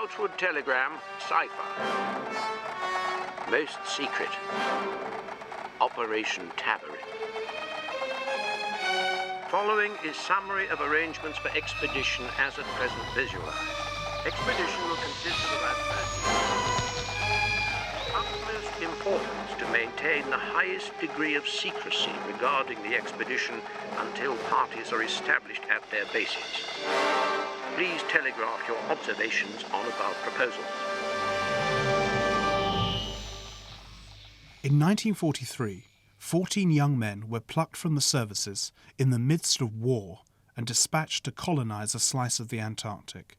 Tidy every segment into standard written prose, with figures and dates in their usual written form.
Outward telegram, cipher. Most secret. Operation Tabarin. Following is summary of arrangements for expedition as at present visualized. Expedition will consist of about 30 utmost importance to maintain the highest degree of secrecy regarding the expedition until parties are established at their bases. Please telegraph your observations on above proposals. In 1943, 14 young men were plucked from the services in the midst of war and dispatched to colonize a slice of the Antarctic.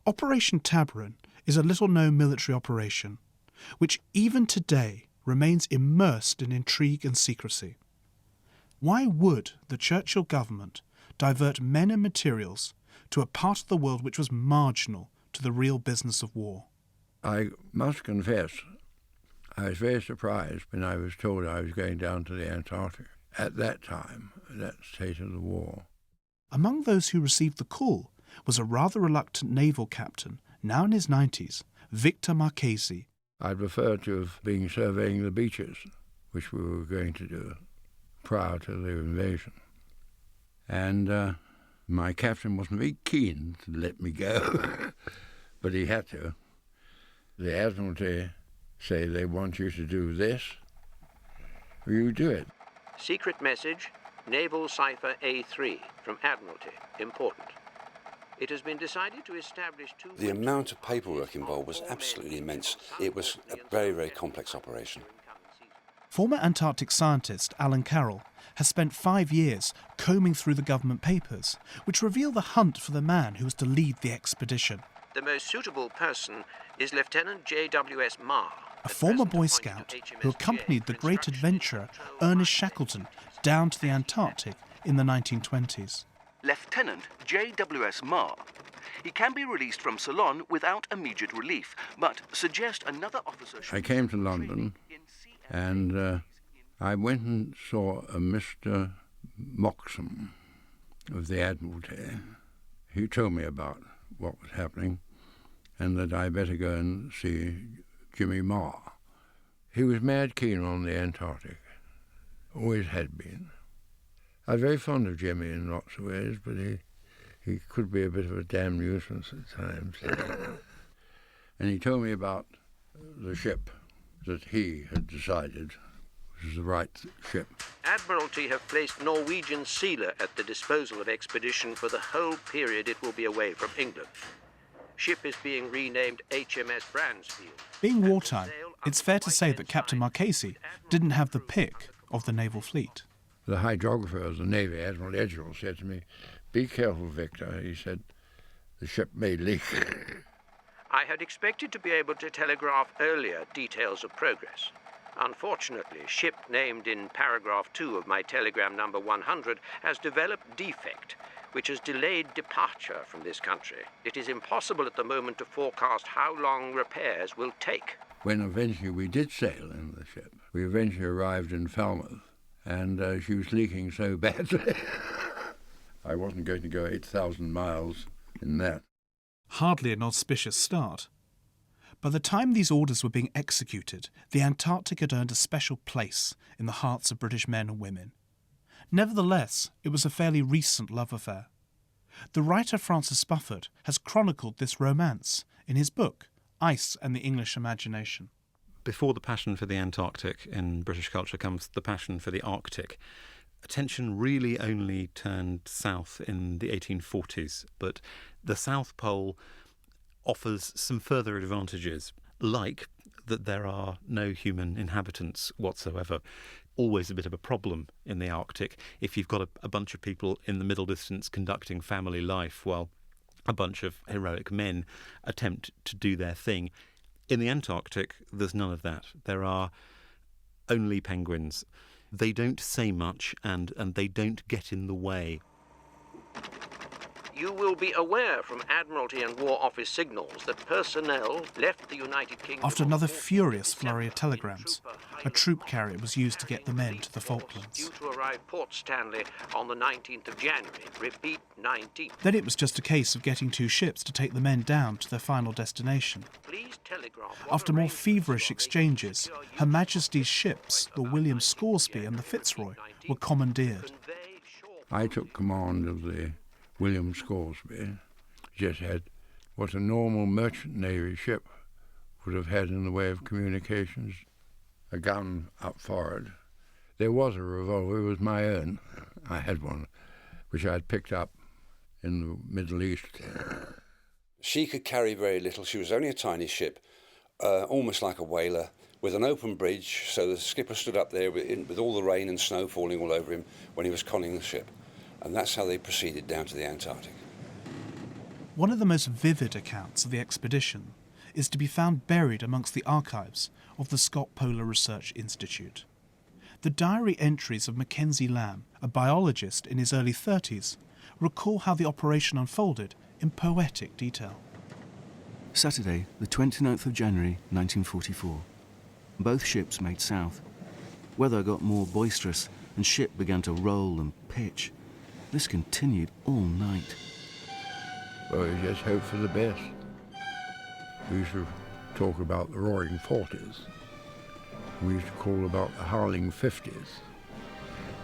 Operation Tabarin is a little-known military operation, which even today remains immersed in intrigue and secrecy. Why would the Churchill government divert men and materials to a part of the world which was marginal to the real business of war? I must confess, I was very surprised when I was told I was going down to the Antarctic at that time, at that state of the war. Among those who received the call was a rather reluctant naval captain, now in his 90s, Victor Marchesi. I prefer to have been surveying the beaches, which we were going to do prior to the invasion. And my captain wasn't very keen to let me go, but he had to. The Admiralty say they want you to do this, will you do it? Secret message, Naval Cipher A3 from Admiralty. Important. It has been decided to establish two... The amount of paperwork involved was absolutely immense. It was a very, very complex operation. Former Antarctic scientist Alan Carroll has spent 5 years combing through the government papers, which reveal the hunt for the man who was to lead the expedition. The most suitable person is Lieutenant J.W.S. Marr, a former Boy Scout who accompanied the great adventurer Ernest Shackleton down to the Antarctic in the 1920s. Lieutenant J.W.S. Marr. He can be released from Ceylon without immediate relief, but suggest another officer... I came to London and I went and saw a Mr. Moxham of the Admiralty. He told me about what was happening and that I better go and see Jimmy Marr. He was mad keen on the Antarctic, always had been. I was very fond of Jimmy in lots of ways, but he could be a bit of a damn nuisance at times. And he told me about the ship that he had decided was the right ship. Admiralty have placed Norwegian sealer at the disposal of expedition for the whole period it will be away from England. Ship is being renamed HMS Bransfield. Being wartime, it's fair to say that Captain Marchesi didn't have the pick of the naval fleet. The hydrographer of the Navy, Admiral Edgell, said to me, "Be careful, Victor," he said, "the ship may leak." I had expected to be able to telegraph earlier details of progress. Unfortunately, ship named in paragraph 2 of my telegram number 100 has developed defect, which has delayed departure from this country. It is impossible at the moment to forecast how long repairs will take. When eventually we did sail in the ship, we eventually arrived in Falmouth, and she was leaking so badly. I wasn't going to go 8,000 miles in that. Hardly an auspicious start. By the time these orders were being executed, the Antarctic had earned a special place in the hearts of British men and women. Nevertheless, it was a fairly recent love affair. The writer Francis Spufford has chronicled this romance in his book, Ice and the English Imagination. Before the passion for the Antarctic in British culture comes the passion for the Arctic. Attention really only turned south in the 1840s, but the South Pole offers some further advantages, like that there are no human inhabitants whatsoever. Always a bit of a problem in the Arctic if you've got a bunch of people in the middle distance conducting family life while a bunch of heroic men attempt to do their thing. In the Antarctic, there's none of that. There are only penguins. They don't say much and they don't get in the way. You will be aware from Admiralty and War Office signals that personnel left the United Kingdom... After another furious flurry of telegrams, a troop carrier was used to get the men to the Falklands. ...due to arrive Port Stanley on the 19th of January. Repeat, 19th. Then it was just a case of getting 2 ships to take the men down to their final destination. Please telegraph what After more arrangements feverish you are making exchanges, to secure Her Majesty's ships, the William Scoresby and the Fitzroy, were commandeered. convey shore... I took command of the William Scoresby. Just had what a normal merchant navy ship would have had in the way of communications. A gun up forward. There was a revolver, it was my own. I had one, which I had picked up in the Middle East. She could carry very little. She was only a tiny ship, almost like a whaler, with an open bridge, so the skipper stood up there with all the rain and snow falling all over him when he was conning the ship. And that's how they proceeded down to the Antarctic. One of the most vivid accounts of the expedition is to be found buried amongst the archives of the Scott Polar Research Institute. The diary entries of Mackenzie Lamb, a biologist in his early 30s, recall how the operation unfolded in poetic detail. Saturday, the 29th of January, 1944. Both ships made south. Weather got more boisterous and ship began to roll and pitch. This continued all night. Well, we just hoped for the best. We used to talk about the roaring 40s. We used to call about the howling 50s.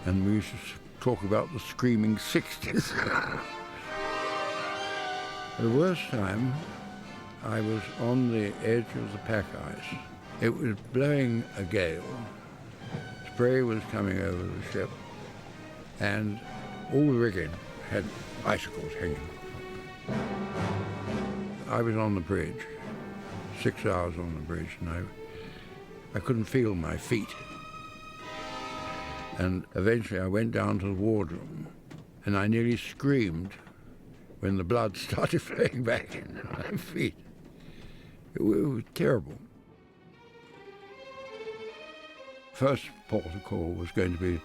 And we used to talk about the screaming 60s. The worst time, I was on the edge of the pack ice. It was blowing a gale. Spray was coming over the ship, and all the rigging had icicles hanging. I was on the bridge, 6 hours on the bridge, and I couldn't feel my feet. And eventually I went down to the wardroom, and I nearly screamed when the blood started flowing back into my feet. It was terrible. First port of call was going to be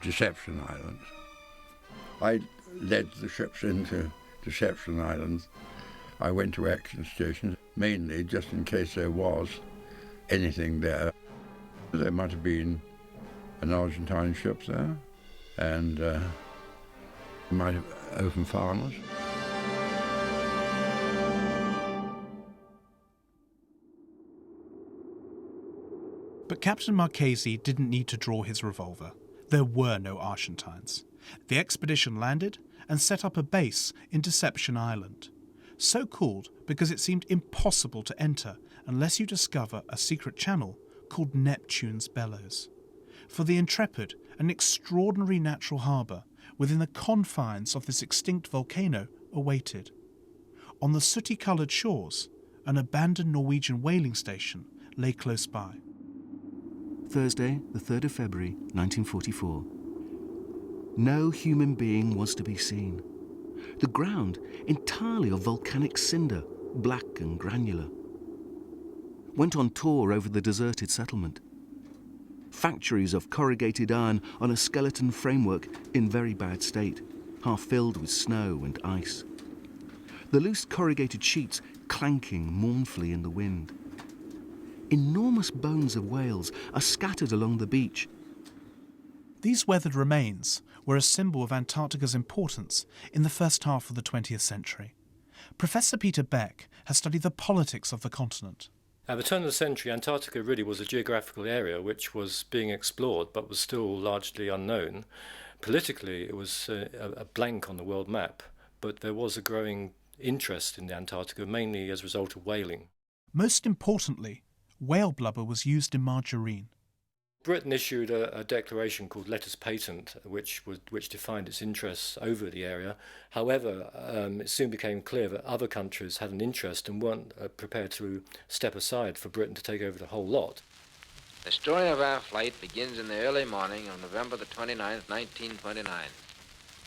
Deception Islands. I led the ships into Deception Islands. I went to action stations, mainly just in case there was anything there. There might have been an Argentine ship there, and might have opened fire on us. But Captain Marchesi didn't need to draw his revolver. There were no Argentines. The expedition landed and set up a base in Deception Island, so called because it seemed impossible to enter unless you discover a secret channel called Neptune's Bellows. For the intrepid, an extraordinary natural harbour within the confines of this extinct volcano awaited. On the sooty-coloured shores, an abandoned Norwegian whaling station lay close by. Thursday, the 3rd of February, 1944. No human being was to be seen. The ground entirely of volcanic cinder, black and granular. Went on tour over the deserted settlement. Factories of corrugated iron on a skeleton framework in very bad state, half filled with snow and ice. The loose corrugated sheets clanking mournfully in the wind. Enormous bones of whales are scattered along the beach. These weathered remains were a symbol of Antarctica's importance in the first half of the 20th century. Professor Peter Beck has studied the politics of the continent. At the turn of the century, Antarctica really was a geographical area which was being explored but was still largely unknown. Politically, it was a blank on the world map, but there was a growing interest in Antarctica, mainly as a result of whaling. Most importantly, whale blubber was used in margarine. Britain issued a declaration called Letters Patent, which defined its interests over the area. However, it soon became clear that other countries had an interest and weren't prepared to step aside for Britain to take over the whole lot. The story of our flight begins in the early morning of November the 29th, 1929,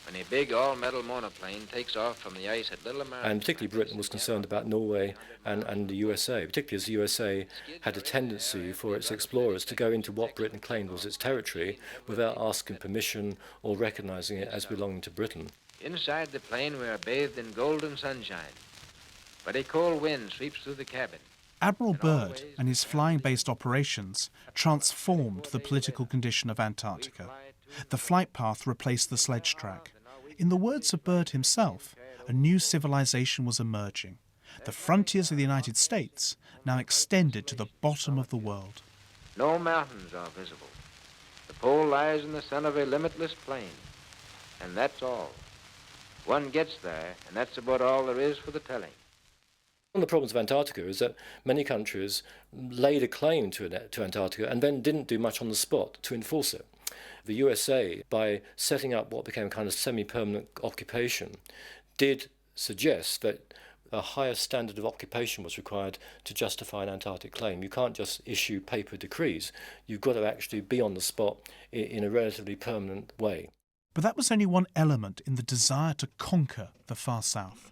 when a big all-metal monoplane takes off from the ice at Little America. And particularly Britain was concerned about Norway and the USA, particularly as the USA had a tendency for its explorers to go into what Britain claimed was its territory without asking permission or recognising it as belonging to Britain. Inside the plane, we are bathed in golden sunshine, but a cold wind sweeps through the cabin. Admiral Byrd and his flying-based operations transformed the political condition of Antarctica. The flight path replaced the sledge track. In the words of Byrd himself, a new civilization was emerging. The frontiers of the United States now extended to the bottom of the world. No mountains are visible. The pole lies in the center of a limitless plain, and that's all. One gets there, and that's about all there is for the telling. One of the problems of Antarctica is that many countries laid a claim to Antarctica and then didn't do much on the spot to enforce it. The USA, by setting up what became a kind of semi-permanent occupation, did suggest that a higher standard of occupation was required to justify an Antarctic claim. You can't just issue paper decrees. You've got to actually be on the spot in a relatively permanent way. But that was only one element in the desire to conquer the far south.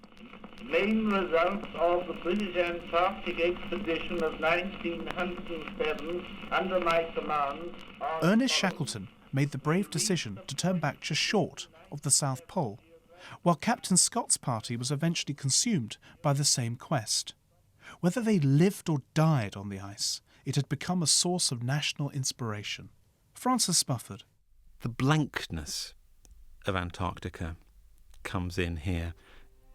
Main results of the British Antarctic expedition of 1907 under my command are... Ernest Shackleton made the brave decision to turn back just short of the South Pole, while Captain Scott's party was eventually consumed by the same quest. Whether they lived or died on the ice, it had become a source of national inspiration. Francis Spufford. The blankness of Antarctica comes in here.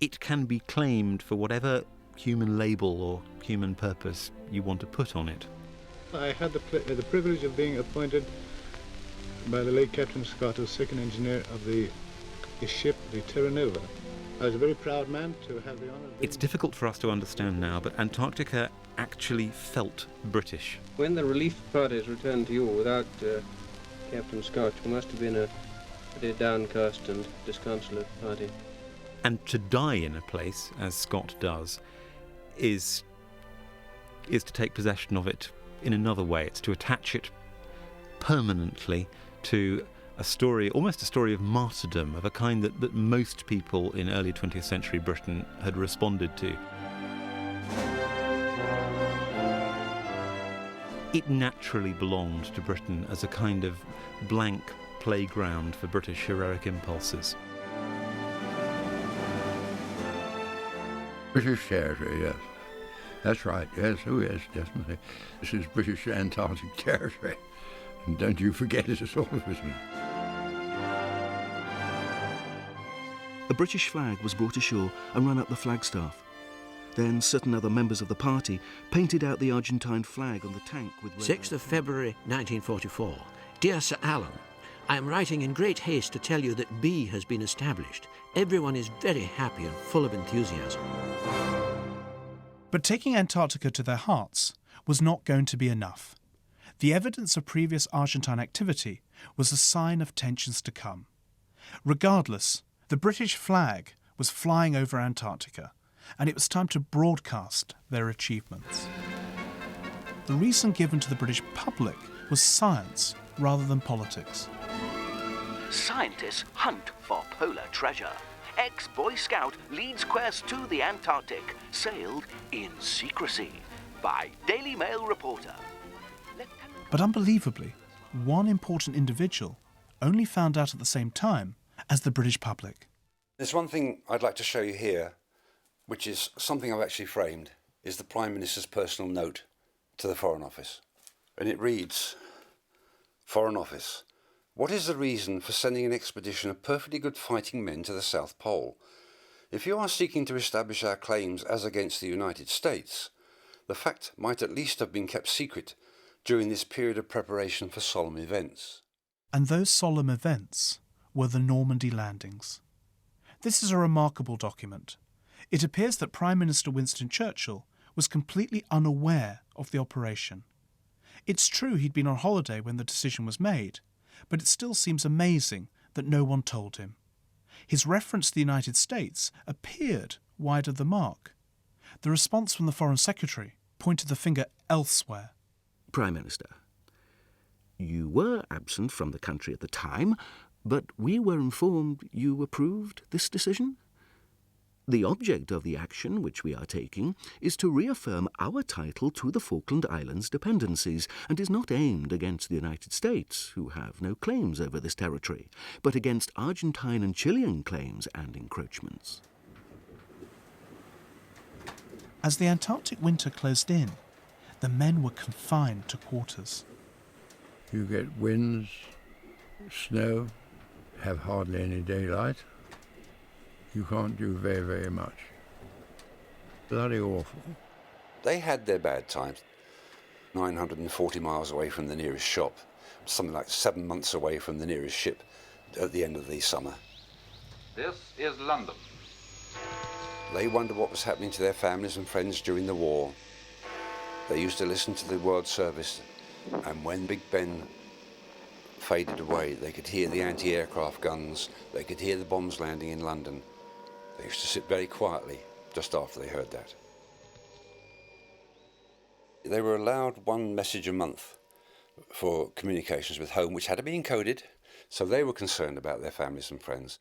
It can be claimed for whatever human label or human purpose you want to put on it. I had the privilege of being appointed by the late Captain Scott as second engineer of the ship, the Tabarin. I was a very proud man to have the honour. It's difficult for us to understand now, but Antarctica actually felt British. When the relief parties returned to you without Captain Scott, you must have been a pretty downcast and disconsolate party. And to die in a place, as Scott does, is to take possession of it in another way. It's to attach it permanently to a story, almost a story of martyrdom, of a kind that most people in early 20th century Britain had responded to. It naturally belonged to Britain as a kind of blank playground for British heroic impulses. British territory, yes. That's right, yes, oh yes, definitely. This is British Antarctic territory. And don't you forget it at all, isn't it? A British flag was brought ashore and run up the flagstaff. Then certain other members of the party painted out the Argentine flag on the tank with... 6th of February 1944. Dear Sir Alan, I am writing in great haste to tell you that B has been established. Everyone is very happy and full of enthusiasm. But taking Antarctica to their hearts was not going to be enough. The evidence of previous Argentine activity was a sign of tensions to come. Regardless, the British flag was flying over Antarctica, and it was time to broadcast their achievements. The reason given to the British public was science rather than politics. Scientists hunt for polar treasure. Ex-Boy Scout leads quest to the Antarctic, sailed in secrecy by Daily Mail reporter. But unbelievably, one important individual only found out at the same time as the British public. There's one thing I'd like to show you here, which is something I've actually framed, is the Prime Minister's personal note to the Foreign Office. And it reads, Foreign Office, what is the reason for sending an expedition of perfectly good fighting men to the South Pole? If you are seeking to establish our claims as against the United States, the fact might at least have been kept secret during this period of preparation for solemn events. And those solemn events were the Normandy landings. This is a remarkable document. It appears that Prime Minister Winston Churchill was completely unaware of the operation. It's true he'd been on holiday when the decision was made, but it still seems amazing that no one told him. His reference to the United States appeared wide of the mark. The response from the Foreign Secretary pointed the finger elsewhere. Prime Minister, you were absent from the country at the time, but we were informed you approved this decision? The object of the action which we are taking is to reaffirm our title to the Falkland Islands dependencies, and is not aimed against the United States, who have no claims over this territory, but against Argentine and Chilean claims and encroachments. As the Antarctic winter closed in, the men were confined to quarters. You get winds, snow, have hardly any daylight. You can't do very, very much. Bloody awful. They had their bad times. 940 miles away from the nearest shop, something like 7 months away from the nearest ship at the end of the summer. This is London. They wondered what was happening to their families and friends during the war. They used to listen to the World Service, and when Big Ben faded away, they could hear the anti-aircraft guns, they could hear the bombs landing in London. They used to sit very quietly just after they heard that. They were allowed one message a month for communications with home, which had to be encoded, so they were concerned about their families and friends.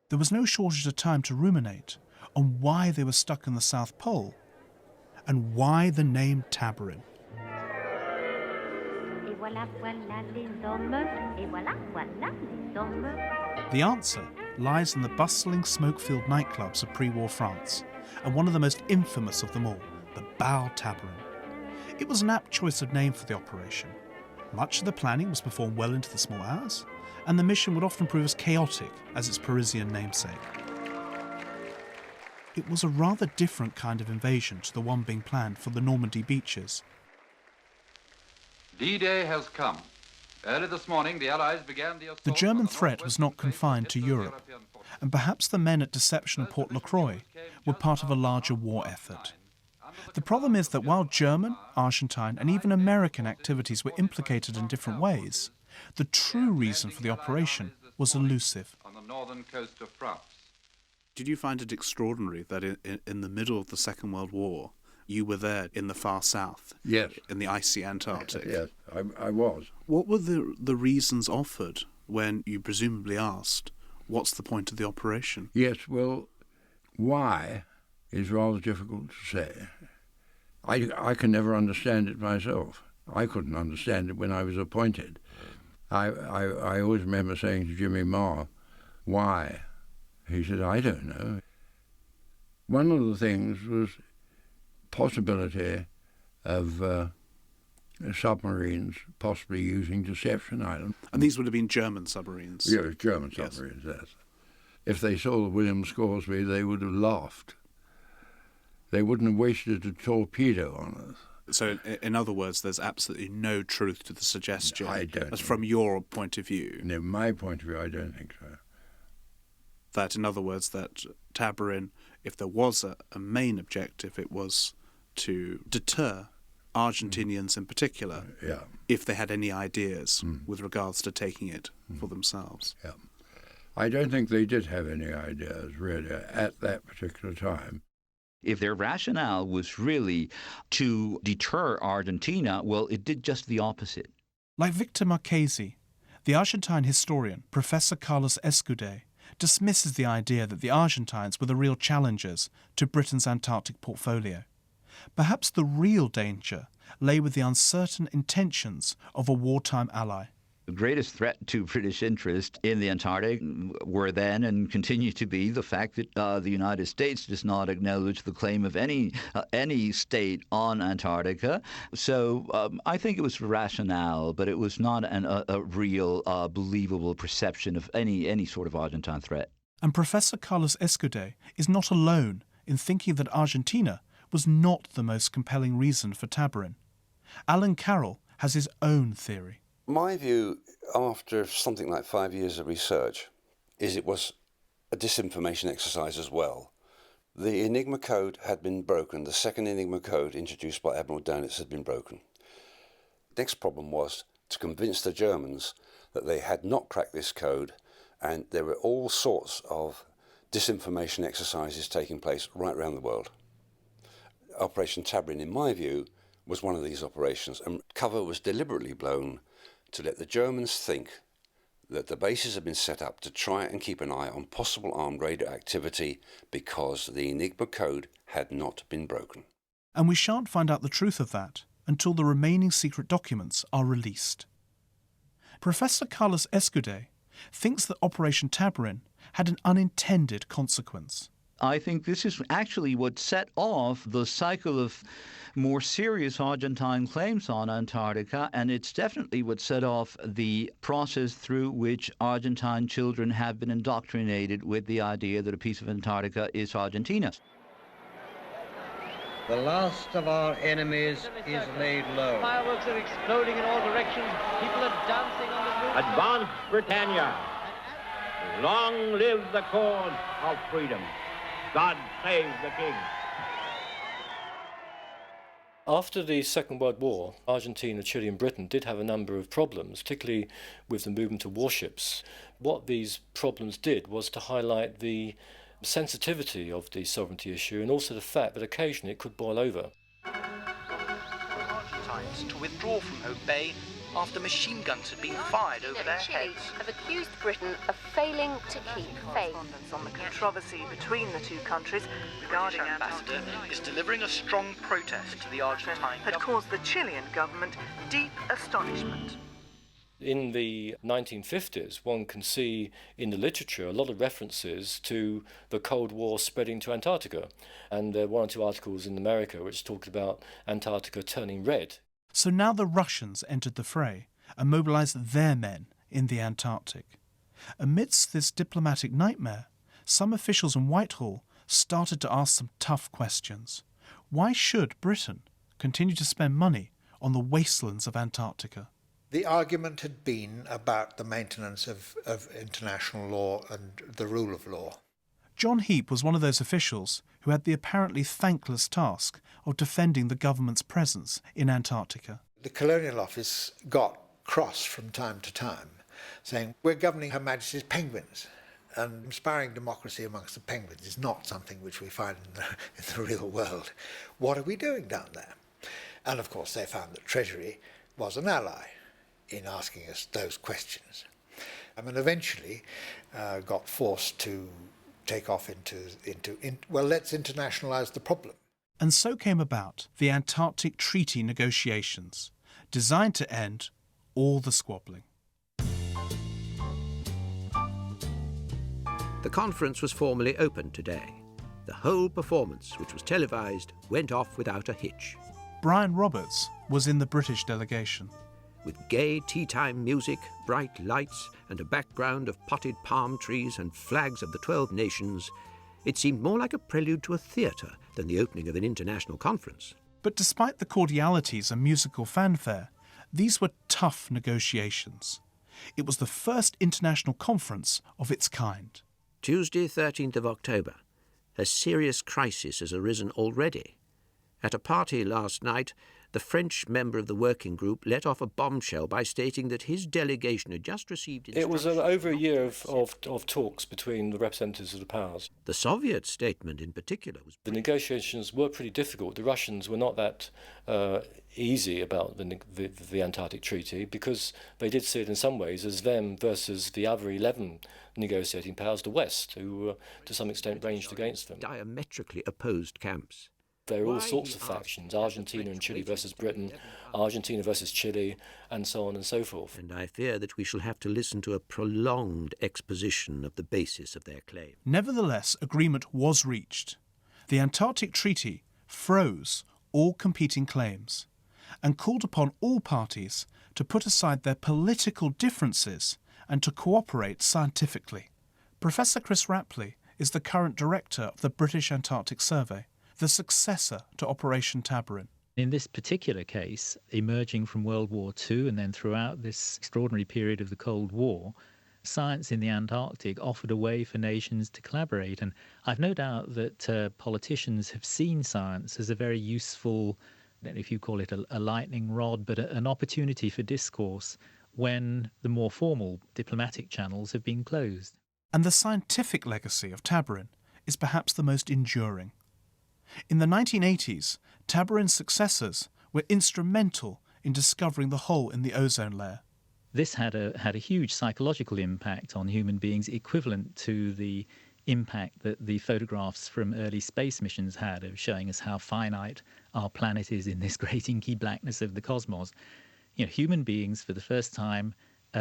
There was no shortage of time to ruminate on why they were stuck in the South Pole and why the name Tabarin. The answer lies in the bustling smoke-filled nightclubs of pre-war France, and one of the most infamous of them all, the Bal Tabarin. It was an apt choice of name for the operation. Much of the planning was performed well into the small hours, and the mission would often prove as chaotic as its Parisian namesake. It was a rather different kind of invasion to the one being planned for the Normandy beaches. D-Day has come. Early this morning, the Allies began the assault. The German threat was not confined to Europe, and perhaps the men at Deception and Port LaCroix were part of a larger war effort. The problem is that while German, Argentine, and even American activities were implicated in different ways, the true reason for the operation was elusive. On the northern coast of France. Did you find it extraordinary that in the middle of the Second World War, you were there in the far south? Yes. In the icy Antarctic? Yes, I was. What were the reasons offered when you presumably asked, what's the point of the operation? Yes, well, why is rather difficult to say. I can never understand it myself. I couldn't understand it when I was appointed. I always remember saying to Jimmy Marr, why? He said, I don't know. One of the things was possibility of submarines possibly using Deception Island. And these would have been German submarines? Yes, German submarines, yes. If they saw the William Scoresby, they would have laughed. They wouldn't have wasted a torpedo on us. So, in other words, there's absolutely no truth to the suggestion. I don't. That's from your point of view. No, my point of view, I don't think so. That, in other words, that Tabarin, if there was a main objective, it was to deter Argentinians in particular, if they had any ideas with regards to taking it for themselves. Yeah. I don't think they did have any ideas, really, at that particular time. If their rationale was really to deter Argentina, well, it did just the opposite. Like Victor Marchesi, the Argentine historian, Professor Carlos Escudé, dismisses the idea that the Argentines were the real challengers to Britain's Antarctic portfolio. Perhaps the real danger lay with the uncertain intentions of a wartime ally. The greatest threat to British interest in the Antarctic were then and continue to be the fact that the United States does not acknowledge the claim of any state on Antarctica. So I think it was rationale, but it was not a real believable perception of any sort of Argentine threat. And Professor Carlos Escudé is not alone in thinking that Argentina was not the most compelling reason for Tabarin. Alan Carroll has his own theory. My view, after something like 5 years of research, is it was a disinformation exercise as well. The Enigma Code had been broken. The second Enigma Code, introduced by Admiral Dönitz, had been broken. The next problem was to convince the Germans that they had not cracked this code, and there were all sorts of disinformation exercises taking place right around the world. Operation Tabarin, in my view, was one of these operations, and cover was deliberately blown to let the Germans think that the bases had been set up to try and keep an eye on possible armed raider activity because the Enigma Code had not been broken. And we shan't find out the truth of that until the remaining secret documents are released. Professor Carlos Escudé thinks that Operation Tabarin had an unintended consequence. I think this is actually what set off the cycle of more serious Argentine claims on Antarctica, and it's definitely what set off the process through which Argentine children have been indoctrinated with the idea that a piece of Antarctica is Argentina. The last of our enemies is laid low. Fireworks are exploding in all directions. People are dancing on the roof. Advance, Britannia. Long live the cause of freedom. God save the King. After the Second World War, Argentina, Chile and Britain did have a number of problems, particularly with the movement of warships. What these problems did was to highlight the sensitivity of the sovereignty issue and also the fact that occasionally it could boil over. Argentines to withdraw from Hope Bay after machine guns had been fired over their Chile heads. have accused Britain of failing to keep faith. On the controversy between the two countries regarding Ambassador is delivering a strong protest to the Argentine had caused the Chilean government deep astonishment. In the 1950s, one can see in the literature a lot of references to the Cold War spreading to Antarctica. And there are one or two articles in America which talked about Antarctica turning red. So now the Russians entered the fray and mobilised their men in the Antarctic. Amidst this diplomatic nightmare, some officials in Whitehall started to ask some tough questions. Why should Britain continue to spend money on the wastelands of Antarctica? The argument had been about the maintenance of international law and the rule of law. John Heap was one of those officials who had the apparently thankless task of defending the government's presence in Antarctica. The Colonial Office got cross from time to time, saying, we're governing Her Majesty's penguins, and inspiring democracy amongst the penguins is not something which we find in the real world. What are we doing down there? And of course they found that Treasury was an ally in asking us those questions. And eventually got forced to take off well, let's internationalise the problem. And so came about the Antarctic Treaty negotiations, designed to end all the squabbling. The conference was formally opened today. The whole performance, which was televised, went off without a hitch. Brian Roberts was in the British delegation. With gay tea-time music, bright lights, and a background of potted palm trees and flags of the 12 nations, it seemed more like a prelude to a theatre than the opening of an international conference. But despite the cordialities and musical fanfare, these were tough negotiations. It was the first international conference of its kind. Tuesday, 13th of October. A serious crisis has arisen already. At a party last night, the French member of the working group let off a bombshell by stating that his delegation had just received instructions. It was over a year of talks between the representatives of the powers. The Soviet statement in particular was... The negotiations were pretty difficult. The Russians were not that easy about the Antarctic Treaty because they did see it in some ways as them versus the other 11 negotiating powers, the West, who to some extent ranged against them. Diametrically opposed camps. There are all sorts of factions, Argentina and Chile versus Britain, Argentina versus Chile, and so on and so forth. And I fear that we shall have to listen to a prolonged exposition of the basis of their claim. Nevertheless, agreement was reached. The Antarctic Treaty froze all competing claims and called upon all parties to put aside their political differences and to cooperate scientifically. Professor Chris Rapley is the current director of the British Antarctic Survey, the successor to Operation Tabarin. In this particular case, emerging from World War II and then throughout this extraordinary period of the Cold War, science in the Antarctic offered a way for nations to collaborate. And I've no doubt that politicians have seen science as a very useful, I don't know if you call it a lightning rod, but an opportunity for discourse when the more formal diplomatic channels have been closed. And the scientific legacy of Tabarin is perhaps the most enduring. In the 1980s, Tabarin's successors were instrumental in discovering the hole in the ozone layer. This had a huge psychological impact on human beings, equivalent to the impact that the photographs from early space missions had of showing us how finite our planet is in this great inky blackness of the cosmos. You know, human beings for the first time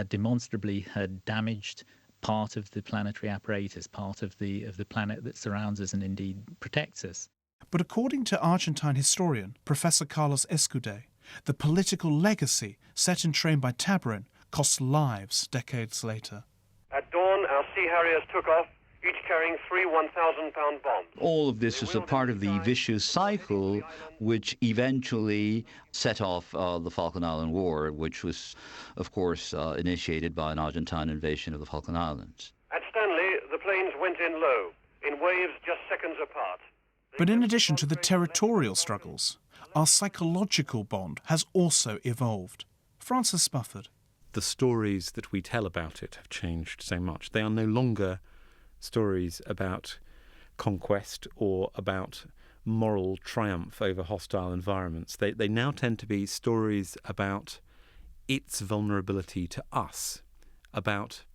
demonstrably had damaged part of the planetary apparatus, part of the planet that surrounds us and indeed protects us. But according to Argentine historian Professor Carlos Escudé, the political legacy set in train by Tabarin cost lives decades later. At dawn, our Sea Harriers took off, each carrying 3 1,000-pound bombs. All of this was a part of the vicious cycle which eventually set off the Falkland Island War, which was, of course, initiated by an Argentine invasion of the Falkland Islands. At Stanley, the planes went in low, in waves just seconds apart. But in addition to the territorial struggles, our psychological bond has also evolved. Francis Spufford. The stories that we tell about it have changed so much. They are no longer stories about conquest or about moral triumph over hostile environments. They now tend to be stories about its vulnerability to us, about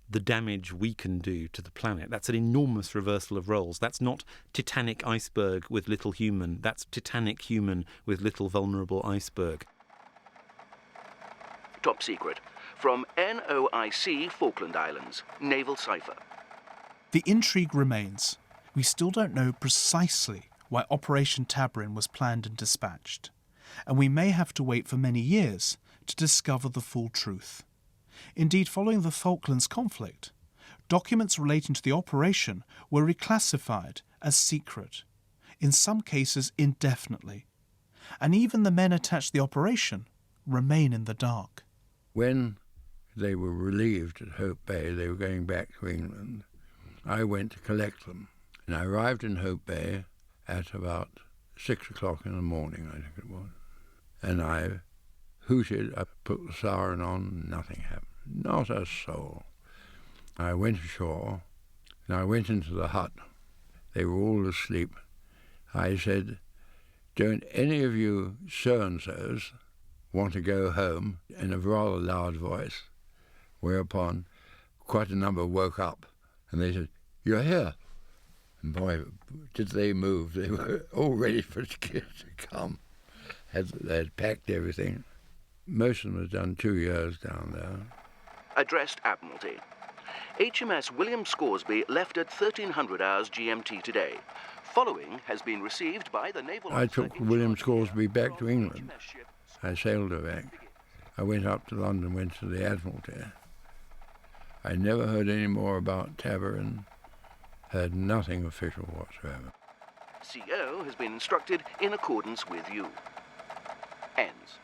the damage we can do to the planet. That's an enormous reversal of roles. That's not Titanic iceberg with little human. That's Titanic human with little vulnerable iceberg. Top secret. From NOIC Falkland Islands, Naval Cipher. The intrigue remains. We still don't know precisely why Operation Tabarin was planned and dispatched, and we may have to wait for many years to discover the full truth. Indeed, following the Falklands conflict, documents relating to the operation were reclassified as secret, in some cases indefinitely, and even the men attached to the operation remain in the dark. When they were relieved at Hope Bay, they were going back to England, I went to collect them. And I arrived in Hope Bay at about 6 o'clock in the morning, I think it was. And I hooted, I put the siren on, nothing happened. Not a soul. I went ashore, and I went into the hut. They were all asleep. I said, "Don't any of you so-and-sos want to go home?" in a rather loud voice, whereupon quite a number woke up, and they said, "You're here." And boy, did they move. They were all ready for the kid to come. They had packed everything. Most of them had done 2 years down there. Addressed Admiralty. HMS William Scoresby left at 1300 hours GMT today. Following has been received by the Naval I took William Scoresby back to England. I sailed her back. I went up to London, went to the Admiralty. I never heard any more about Tabarin, heard nothing official whatsoever. CO has been instructed in accordance with you. Ends.